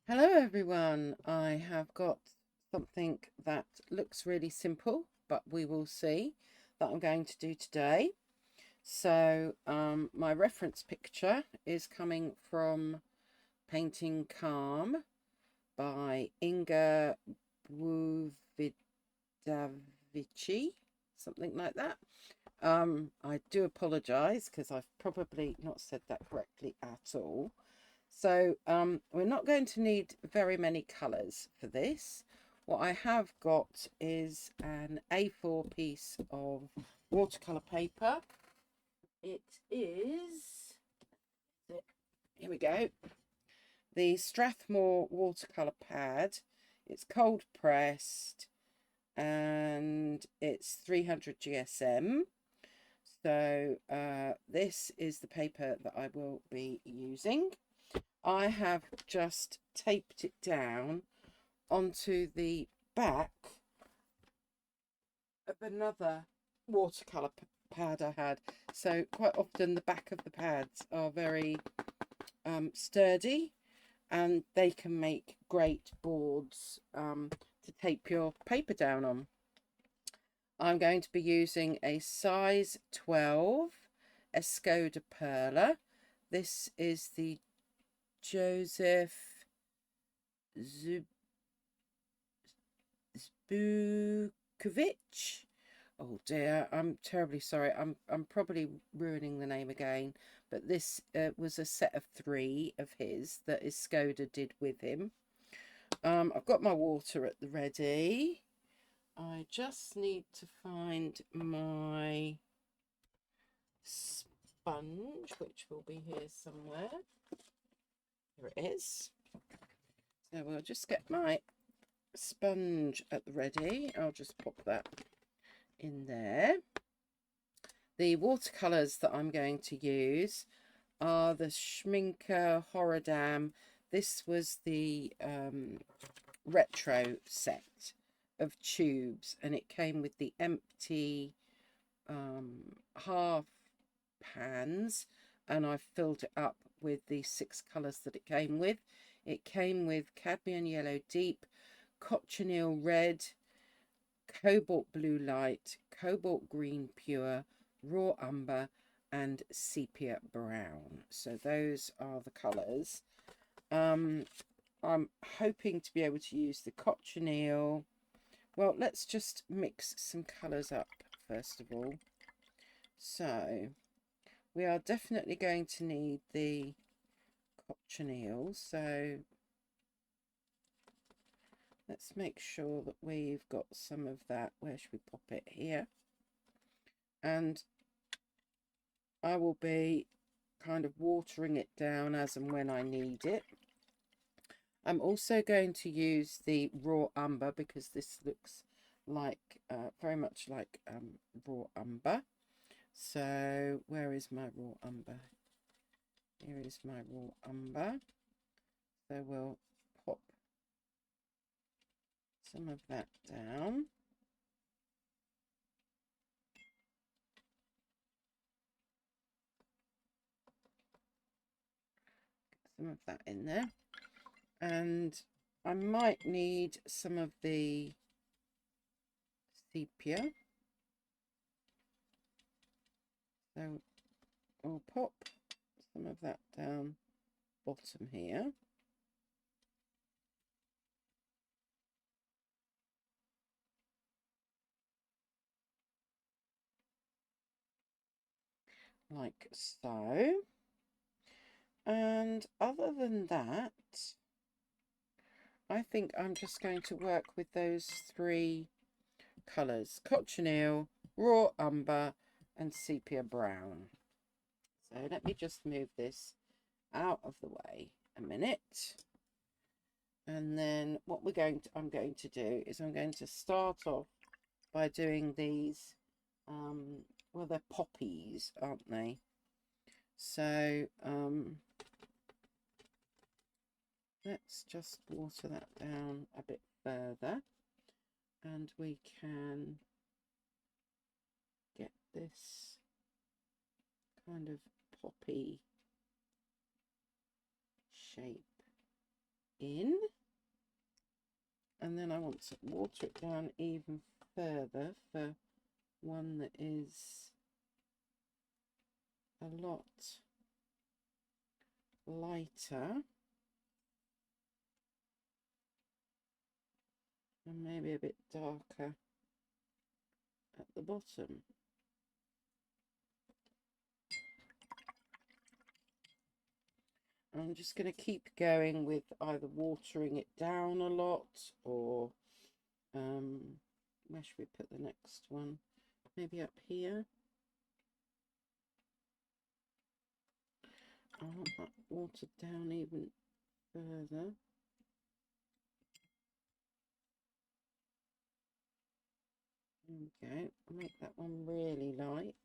Hello everyone, I have got something that looks really simple, but we will see, that I'm going to do today. So my reference picture is coming from Painting Calm by Inga Buvidavici, something like that. I do apologise because I've probably not said that correctly at all. So we're not going to need very many colours for this. What I have got is an A4 piece of watercolour paper. It is, here we go, the Strathmore watercolour pad. It's cold pressed and it's 300 GSM. So this is the paper that I will be using. I have just taped it down onto the back of another watercolour pad I had. So quite often the back of the pads are very sturdy and they can make great boards to tape your paper down on. I'm going to be using a size 12 Escoda Perla. This is the Joseph Zbukovic. Oh dear, I'm terribly sorry. I'm probably ruining the name again, but this was a set of 3 of his that Skoda did with him. I've got my water at the ready. I just need to find my sponge, which will be here somewhere. Here it is. So we'll just get my sponge at the ready. I'll just pop that in there. The watercolours that I'm going to use are the Schminker Horodam. This was the retro set of tubes, and it came with the empty half pans, and I filled it up with the 6 colours that it came with. It came with cadmium yellow deep, cochineal red, cobalt blue light, cobalt green pure, raw umber, and sepia brown. So those are the colours. I'm hoping to be able to use the cochineal. Well, let's just mix some colours up first of all. So we are definitely going to need the cochineal. So let's make sure that we've got some of that. Where should we pop it? Here. And I will be kind of watering it down as and when I need it. I'm also going to use the raw umber because this looks like very much like raw umber. So where is my raw umber? Here is my raw umber. So we'll pop some of that down. Get some of that in there. And I might need some of the sepia. So I'll pop some of that down bottom here. Like so. And other than that, I think I'm just going to work with those 3 colours: cochineal, raw umber, and sepia brown. So let me just move this out of the way a minute. And then what I'm going to do is I'm going to start off by doing these, well, they're poppies, aren't they? So let's just water that down a bit further, and we can get this kind of poppy shape in. And then I want to water it down even further for one that is a lot lighter. And maybe a bit darker at the bottom. I'm just going to keep going with either watering it down a lot or where should we put the next one? Maybe up here. I want that watered down even further. There we go. I'll make that one really light.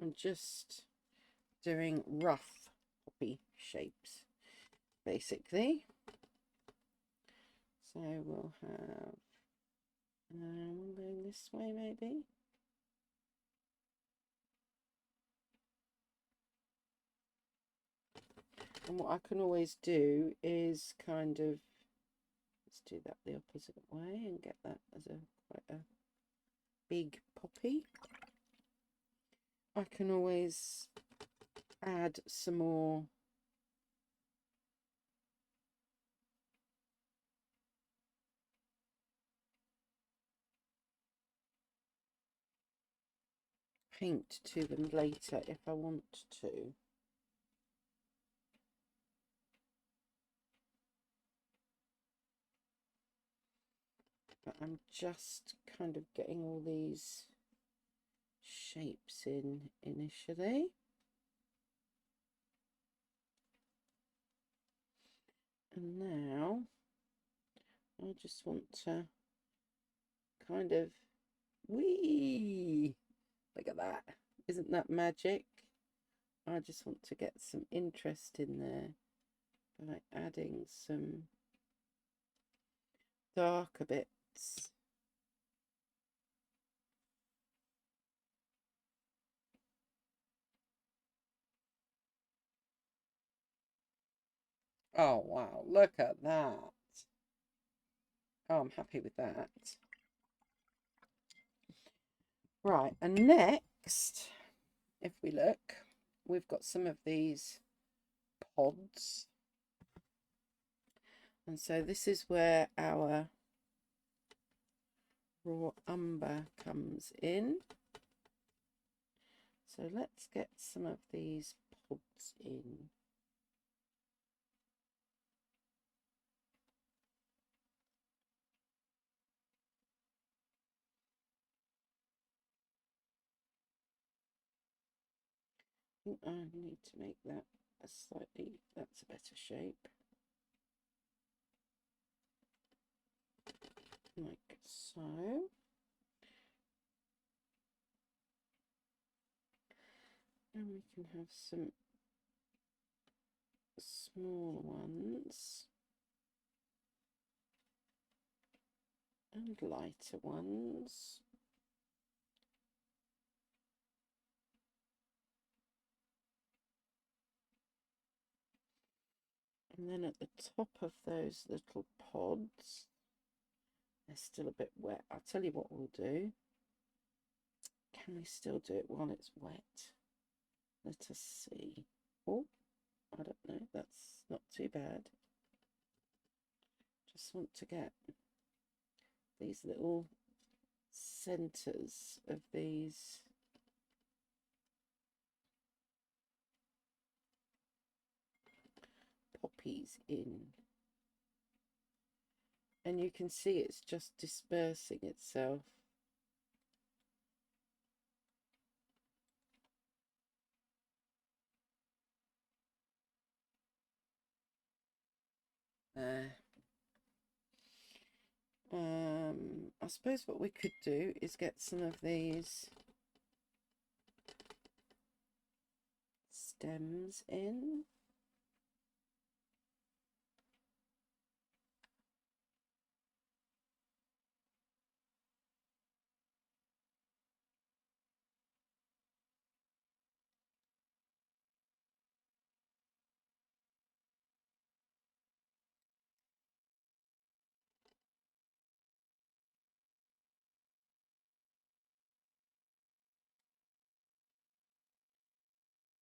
I'm just doing rough poppy shapes, basically. So we'll have one going this way, maybe. And what I can always do is kind of, let's do that the opposite way and get that as quite a big poppy. I can always add some more paint to them later if I want to. But I'm just kind of getting all these shapes in initially. And now I just want to kind of, whee! Look at that. Isn't that magic? I just want to get some interest in there by adding some darker bits. Oh wow, look at that. Oh, I'm happy with that. Right, and next, if we look, we've got some of these pods. And so this is where our raw umber comes in. So let's get some of these pods in. I need to make that a slightly, that's a better shape. Like so. And we can have some small ones and lighter ones. And then at the top of those little pods, they're still a bit wet. I'll tell you what we'll do. Can we still do it while it's wet? Let us see. Oh, I don't know. That's not too bad. Just want to get these little centers of these poppies in. And you can see it's just dispersing itself. I suppose what we could do is get some of these stems in.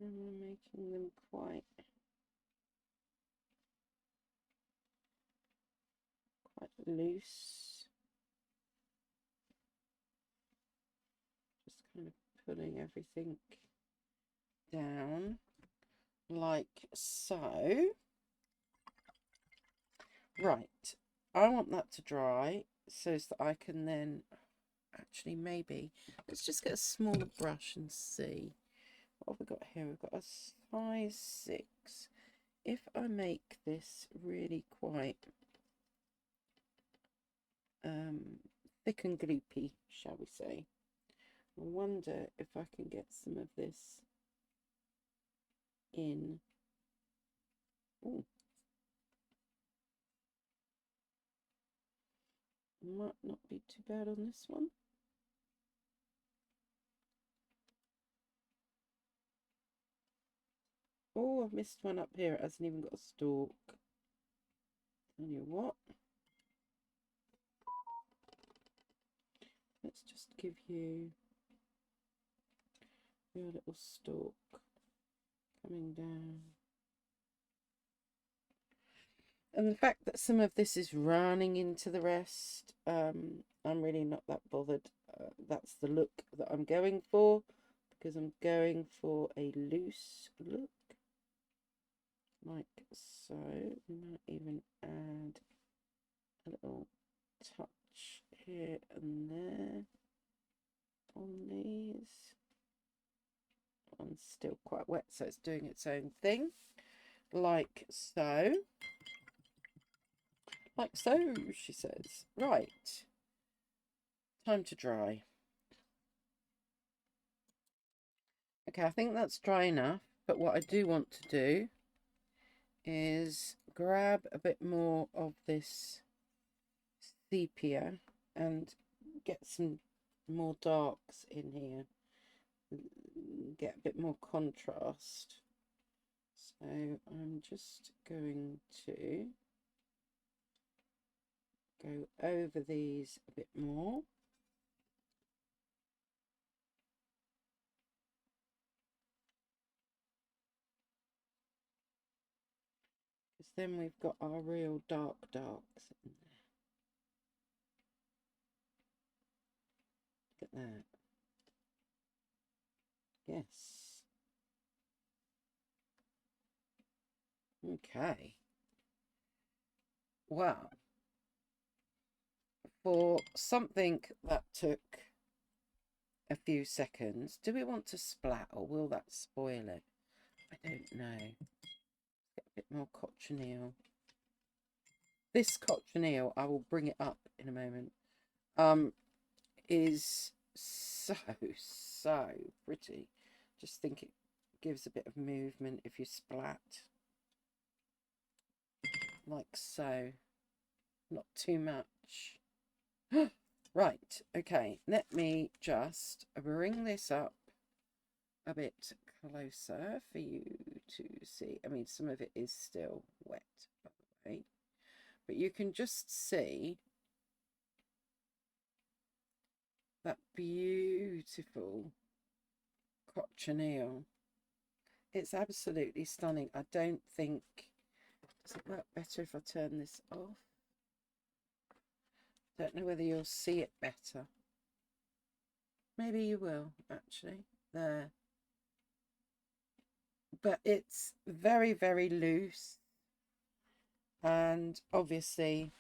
And we're making them quite loose. Just kind of pulling everything down like so. Right, I want that to dry so that I can then actually maybe let's just get a smaller brush and see what have we got here. We've got a size 6. If I make this really quite thick and gloopy, shall we say, I wonder if I can get some of this in. Ooh. Might not be too bad on this one. Oh, I've missed one up here. It hasn't even got a stalk. Tell you what. Let's just give you your little stalk coming down. And the fact that some of this is running into the rest, I'm really not that bothered. That's the look that I'm going for, because I'm going for a loose look, like so. We might even add a little touch here and there on these. One's still quite wet, so it's doing its own thing, like so. Like so, she says. Right. Time to dry. Okay, I think that's dry enough, but what I do want to do is grab a bit more of this sepia and get some more darks in here. Get a bit more contrast. So I'm just going to go over these a bit more. Because then we've got our real darks in there. Look at that. Yes. Okay. Wow. For something that took a few seconds, do we want to splat or will that spoil it? I don't know. Get a bit more cochineal. This cochineal, I will bring it up in a moment, is so pretty. Just think it gives a bit of movement if you splat. Like so. Not too much. Right, okay, let me just bring this up a bit closer for you to see. I mean, some of it is still wet, by the way, but you can just see that beautiful cochineal. It's absolutely stunning. I don't think, does it work better if I turn this off? Don't know whether you'll see it better. Maybe you will, actually. There. But it's very, very loose. And obviously,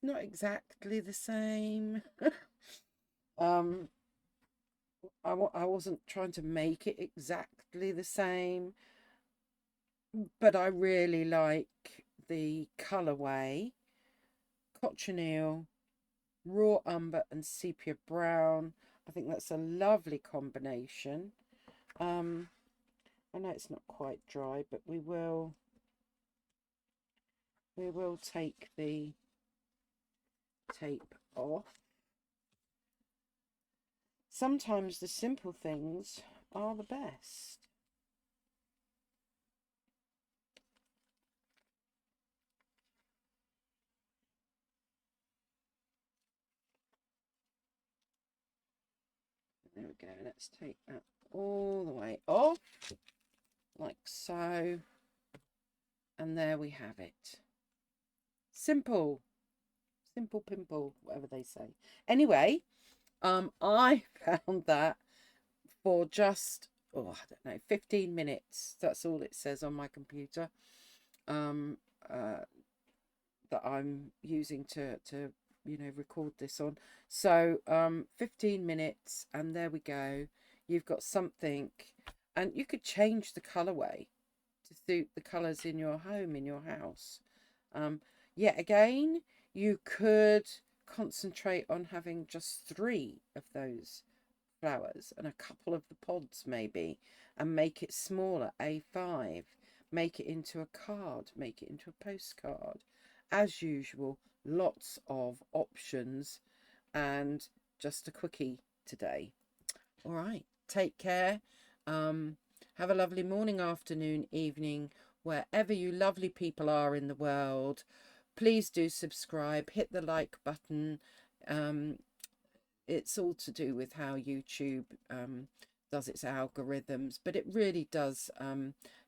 not exactly the same. I wasn't trying to make it exactly the same. But I really like the colourway. Cochineal, raw umber and sepia brown. I think that's a lovely combination. I know it's not quite dry, but we will take the tape off. Sometimes the simple things are the best. There we go. Let's take that all the way off, like so. And there we have it. Simple. Simple pimple, whatever they say. Anyway, I found that for just, oh, I don't know, 15 minutes. That's all it says on my computer. Um, that I'm using to record this on. So 15 minutes, and there we go. You've got something, and you could change the colorway to suit the colors in your home, in your house. Yet again, you could concentrate on having just 3 of those flowers and a couple of the pods maybe, and make it smaller, A5, make it into a card, make it into a postcard. As usual, lots of options, and just a quickie today. All right, take care. Have a lovely morning, afternoon, evening, wherever you lovely people are in the world. Please do subscribe, hit the like button. It's all to do with how YouTube does its algorithms, but it really does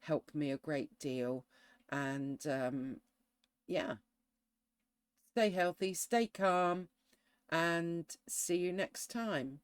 help me a great deal. And yeah, stay healthy, stay calm, and see you next time.